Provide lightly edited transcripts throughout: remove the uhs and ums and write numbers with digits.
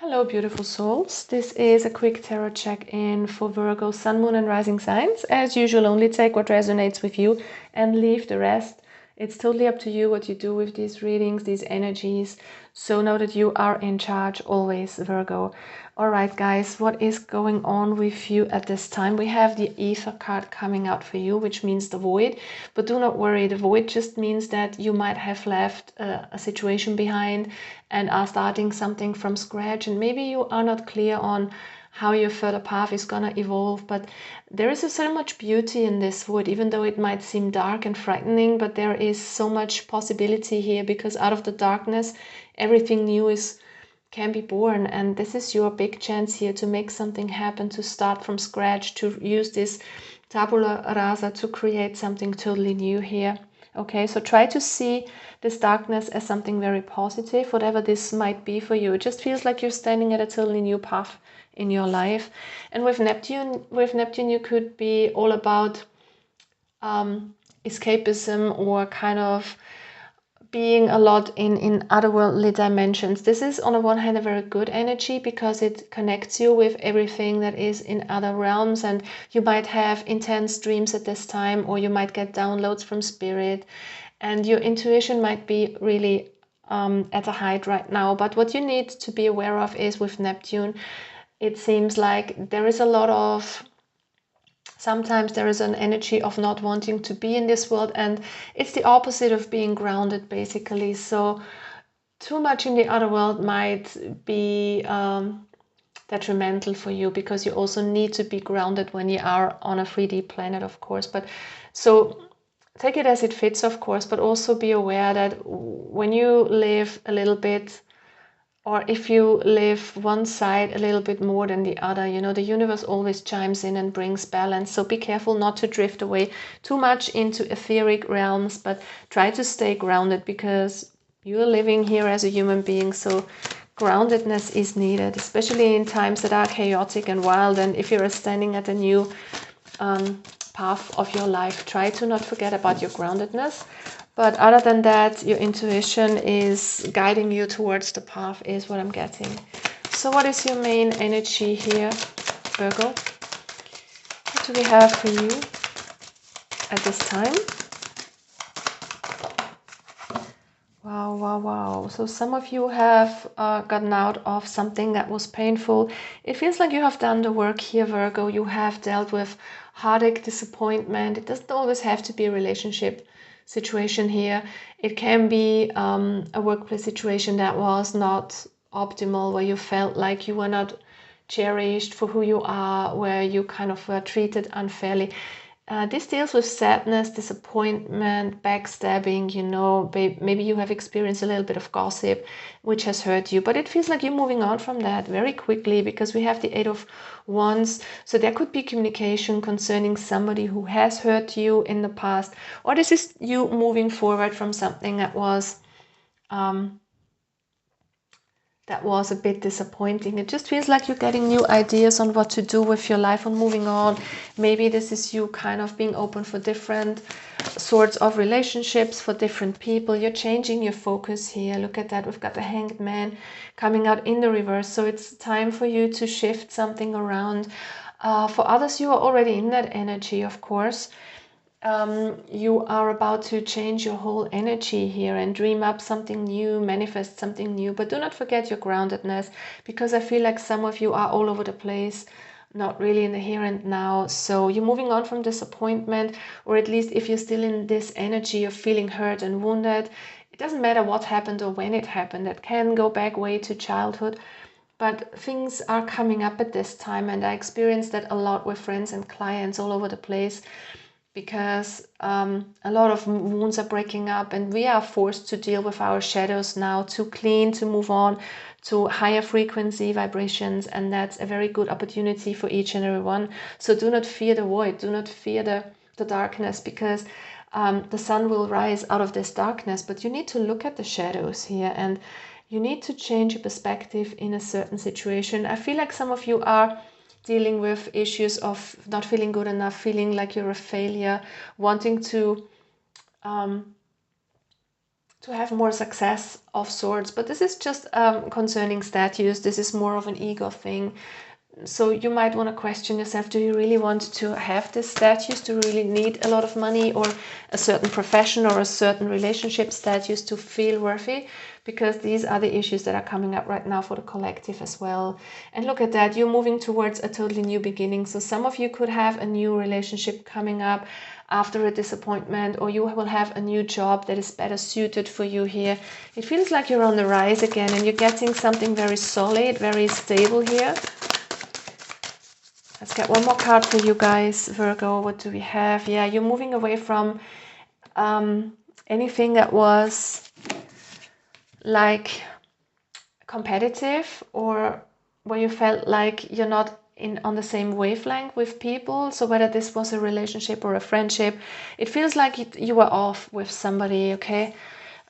Hello, beautiful souls. This is a quick tarot check-in for Virgo, Sun, Moon, and Rising signs. As usual, only take what resonates with you and leave the rest. It's totally up to you what you do with these readings, these energies. So know that you are in charge always, Virgo. All right, guys, what is going on with you at this time? We have the Ether card coming out for you, which means the void. But do not worry, the void just means that you might have left a situation behind and are starting something from scratch. And maybe you are not clear on how your further path is going to evolve, but there is so much beauty in this wood, even though it might seem dark and frightening, but there is so much possibility here, because out of the darkness everything new can be born. And this is your big chance here to make something happen, to start from scratch, to use this tabula rasa to create something totally new here. Okay, so try to see this darkness as something very positive, whatever this might be for you. It just feels like you're standing at a totally new path in your life. And with Neptune, you could be all about escapism, or kind of being a lot in otherworldly dimensions. This is on the one hand a very good energy, because it connects you with everything that is in other realms, and you might have intense dreams at this time, or you might get downloads from spirit, and your intuition might be really at a height right now. But what you need to be aware of is, with Neptune, it seems like there is a lot of, sometimes there is an energy of not wanting to be in this world, and it's the opposite of being grounded, basically. So too much in the other world might be detrimental for you, because you also need to be grounded when you are on a 3D planet, of course. But so take it as it fits, of course, but also be aware that when you live a little bit, or if you live one side a little bit more than the other, you know, the universe always chimes in and brings balance. So be careful not to drift away too much into etheric realms, but try to stay grounded, because you're living here as a human being. So groundedness is needed, especially in times that are chaotic and wild. And if you're standing at a new path of your life, try to not forget about your groundedness. But other than that, your intuition is guiding you towards the path, is what I'm getting. So what is your main energy here, Virgo? What do we have for you at this time? Wow, wow, wow. So some of you have gotten out of something that was painful. It feels like you have done the work here, Virgo. You have dealt with heartache, disappointment. It doesn't always have to be a relationship situation here. It can be a workplace situation that was not optimal, where you felt like you were not cherished for who you are, where you kind of were treated unfairly. This deals with sadness, disappointment, backstabbing, you know, maybe you have experienced a little bit of gossip, which has hurt you, but it feels like you're moving on from that very quickly, because we have the 8 of Wands. So there could be communication concerning somebody who has hurt you in the past, or this is you moving forward from something that was a bit disappointing. It just feels like you're getting new ideas on what to do with your life and moving on. Maybe this is you kind of being open for different sorts of relationships, for different people. You're changing your focus here. Look at that. We've got the Hanged Man coming out in the reverse. So it's time for you to shift something around. For others, you are already in that energy, of course. You are about to change your whole energy here and dream up something new, manifest something new. But do not forget your groundedness, because I feel like some of you are all over the place, not really in the here and now. So you're moving on from disappointment, or at least if you're still in this energy of feeling hurt and wounded, it doesn't matter what happened or when it happened. That can go back way to childhood. But things are coming up at this time, and I experienced that a lot with friends and clients all over the place, because a lot of wounds are breaking up, and we are forced to deal with our shadows now, to clean, to move on to higher frequency vibrations. And that's a very good opportunity for each and every one. So do not fear the void, do not fear the darkness, because the sun will rise out of this darkness. But you need to look at the shadows here, and you need to change your perspective in a certain situation. I feel like some of you are dealing with issues of not feeling good enough, feeling like you're a failure, wanting to to have more success of sorts. But this is just concerning status. This is more of an ego thing. So you might want to question yourself, do you really want to have this status, to really need a lot of money or a certain profession or a certain relationship status to feel worthy? Because these are the issues that are coming up right now for the collective as well. And look at that, you're moving towards a totally new beginning. So some of you could have a new relationship coming up after a disappointment, or you will have a new job that is better suited for you here. It feels like you're on the rise again and you're getting something very solid, very stable here. Let's get one more card for you guys, Virgo. What do we have? Yeah, you're moving away from anything that was like competitive, or where you felt like you're not on the same wavelength with people. So whether this was a relationship or a friendship, it feels like you were off with somebody, okay?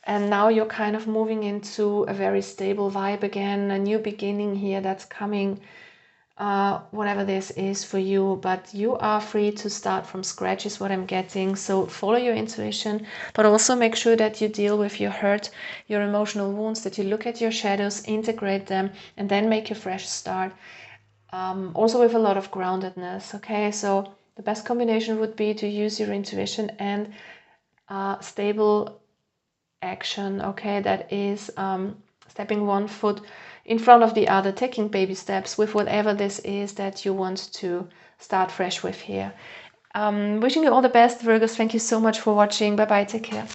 And now you're kind of moving into a very stable vibe again, a new beginning here that's coming. Whatever this is for you, but you are free to start from scratch is what I'm getting. So follow your intuition, but also make sure that you deal with your hurt, your emotional wounds, that you look at your shadows, integrate them, and then make a fresh start. Also with a lot of groundedness, okay? So the best combination would be to use your intuition and stable action, okay? That is stepping one foot in front of the other, taking baby steps with whatever this is that you want to start fresh with here. Wishing you all the best, Virgos. Thank you so much for watching. Bye bye. Take care.